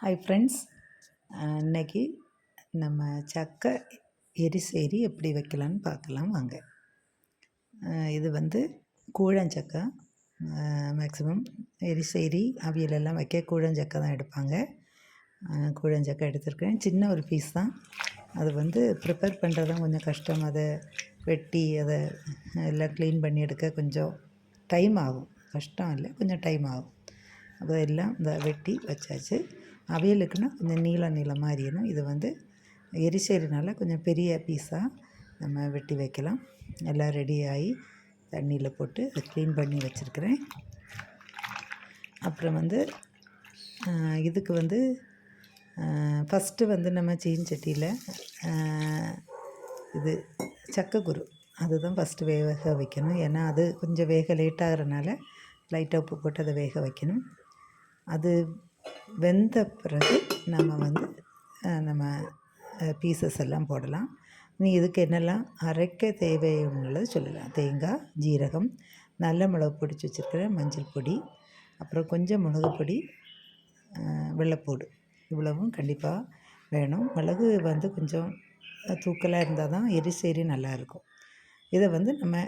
Hi friends, இன்னைக்கு நம்ம சக்கை எரிசேரி எப்படி வைக்கலான்னு பார்க்கலாம் வாங்க. இது வந்து கூழாஞ்சக்கை. மேக்ஸிமம் எரிசேரி அவியலெல்லாம் வைக்க கூழாஞ்சக்கை தான் எடுப்பாங்க. கூழாஞ்சக்கை எடுத்திருக்கேன். சின்ன ஒரு பீஸ் தான். அது வந்து ப்ரிப்பேர் பண்ணுறது தான் கொஞ்சம் கஷ்டம். அதை வெட்டி அதை எல்லாம் க்ளீன் பண்ணி எடுக்க கொஞ்சம் டைம் ஆகும். கஷ்டம் இல்லை, கொஞ்சம் டைம் ஆகும். அதெல்லாம் இந்த வெட்டி வச்சாச்சு. அவியலுக்குன்னா கொஞ்சம் நீளமாக அரியணும். இது வந்து எரிசேரினால கொஞ்சம் பெரிய பீஸாக நம்ம வெட்டி வைக்கலாம். எல்லாம் ரெடி ஆகி தண்ணியில் போட்டு அதை க்ளீன் பண்ணி வச்சுருக்கிறேன். அப்புறம் வந்து இதுக்கு வந்து ஃபஸ்ட்டு வந்து நம்ம சீன்சட்டியில் இது சக்கைக்குரு அதுதான் ஃபஸ்ட்டு வேக வைக்கணும். ஏன்னா அது கொஞ்சம் வேக லேட்டாகிறனால லைட்டாக உப்பு போட்டு அதை வேக வைக்கணும். அது வெந்த பிறகு நம்ம வந்து நம்ம பீசஸ் எல்லாம் போடலாம். நீ இதுக்கு என்னெல்லாம் அரைக்க தேவையுள்ளது சொல்லலாம். தேங்காய், ஜீரகம், நல்ல மிளகு பொடிச்சு வச்சுருக்கிறேன், மஞ்சள் பொடி, அப்புறம் கொஞ்சம் மிளகு பொடி, வெள்ளைப்பூடு, இவ்வளவும் கண்டிப்பாக வேணும். மிளகு வந்து கொஞ்சம் தூக்கலாக இருந்தால் தான் எரிசேரி நல்லாயிருக்கும். இதை வந்து நம்ம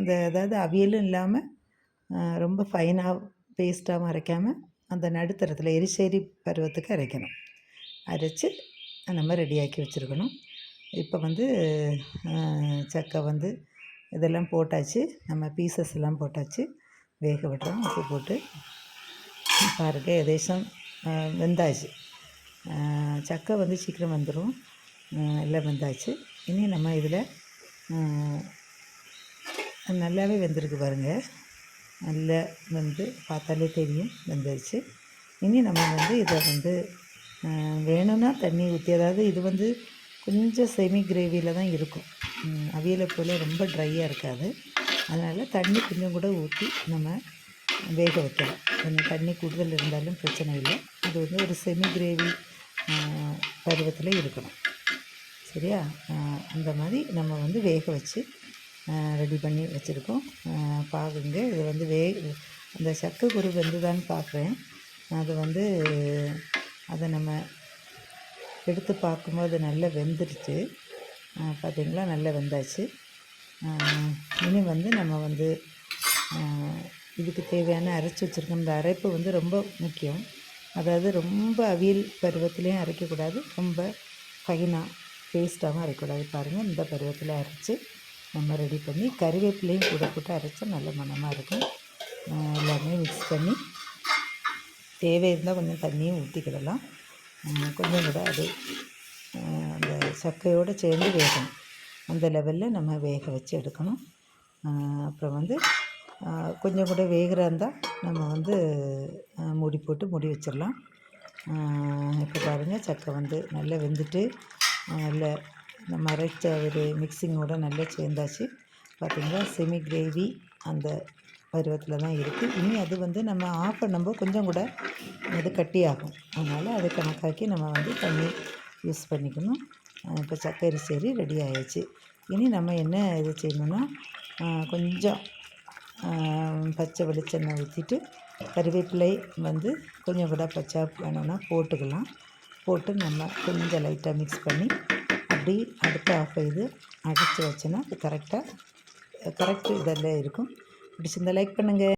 அதாவது அவியலும் இல்லாமல் ரொம்ப ஃபைனாக பேஸ்ட்டாகவும் அரைக்காமல் அந்த நடுத்தரத்தில் எரிசேரி பருவத்துக்கு அரைக்கணும். அரைச்சி நம்ம ரெடியாக்கி வச்சுருக்கணும். இப்போ வந்து சக்கை வந்து இதெல்லாம் போட்டாச்சு. நம்ம பீசஸ் எல்லாம் போட்டாச்சு. வேக விடுறோம். உப்பு போட்டு பாருங்க, ஏதேசம் வெந்தாச்சு. சக்கை வந்து சீக்கிரம் வந்துடும். எல்லாம் வெந்தாச்சு. இனி நம்ம இதில் நல்லாவே வெந்திருக்கு பாருங்கள். நல்லா வந்து பார்த்தாலே தெரியும் வெந்துருச்சு. இனி நம்ம வந்து இதை வந்து வேணும்னா தண்ணி ஊற்றி, அதாவது இது வந்து கொஞ்சம் செமி கிரேவியில் தான் இருக்கும். அவியலை போல் ரொம்ப ட்ரையாக இருக்காது. அதனால் தண்ணி கொஞ்சம் கூட ஊற்றி நம்ம வேக வைக்கலாம். கொஞ்சம் தண்ணி கூடுதல் இருந்தாலும் பிரச்சனை இல்லை. அது வந்து ஒரு செமி கிரேவி பருவத்தில் இருக்கணும். சரியா? அந்த மாதிரி நம்ம வந்து வேக வச்சு ரெடி பண்ணி வச்சுருக்கோம். பாருங்க, இது வந்து அந்த சக்கைக்குரு வெந்துதான்னு பார்க்குறேன். அது வந்து அதை நம்ம எடுத்து பார்க்கும்போது நல்லா வெந்துருச்சு. பார்த்திங்களா, நல்லா வெந்தாச்சு. இனி வந்து நம்ம வந்து இதுக்கு தேவையான அரைச்சி வச்சுருக்கோம். இந்த அரைப்பு வந்து ரொம்ப முக்கியம். அதாவது ரொம்ப அவியல் பருவத்துலேயும் அரைக்கக்கூடாது, ரொம்ப ஃபைனாக பேஸ்ட்டாகவும் அரைக்கக்கூடாது. பாருங்கள், இந்த பருவத்தில் அரைச்சி நம்ம ரெடி பண்ணி கறிவேப்பிலையும் கூட போட்டு அரைச்சா நல்ல மணமாக இருக்கும். எல்லாமே மிக்ஸ் பண்ணி தேவை இருந்தால் கொஞ்சம் தண்ணியும் ஊற்றிக்கிடலாம். கொஞ்சம் கூட அது அந்த சக்கையோடு சேர்ந்து வேகணும். அந்த லெவலில் நம்ம வேக வச்சு எடுக்கணும். அப்புறம் வந்து கொஞ்சம் கூட வேகிறா இருந்தால் நம்ம வந்து மூடி போட்டு மூடி வச்சிடலாம். இப்போ பாருங்கள், சக்கை வந்து நல்லா வெந்துட்டு நல்ல நம்ம அரைச்ச ஒரு மிக்சிங்கோடு நல்லா சேர்ந்தாச்சு. பார்த்திங்களா, செமி கிரேவி அந்த பருவத்தில் தான் இருக்குது. இனி அது வந்து நம்ம ஆஃப் பண்ணும்போது கொஞ்சம் கூட அது கட்டியாகும். அதனால் அது கணக்காக்கி நம்ம வந்து தண்ணி யூஸ் பண்ணிக்கணும். இப்போ சக்கை எரிசேரி ரெடி ஆகிடுச்சு. இனி நம்ம என்ன இது செய்யணுன்னா, கொஞ்சம் பச்சை வெளிச்செண்ணெய் ஊற்றிட்டு கறிவேப்பிலை வந்து கொஞ்சம் கூட பச்சை வேணும்னா போட்டுக்கலாம். போட்டு நம்ம கொஞ்சம் லைட்டாக மிக்ஸ் பண்ணி அப்படி அடுத்த ஆஃப் இது அடித்து வச்சோன்னா அது கரெக்ட் இதெல்லாம் இருக்கும். பிடிச்சிருந்தால் லைக் பண்ணுங்கள்.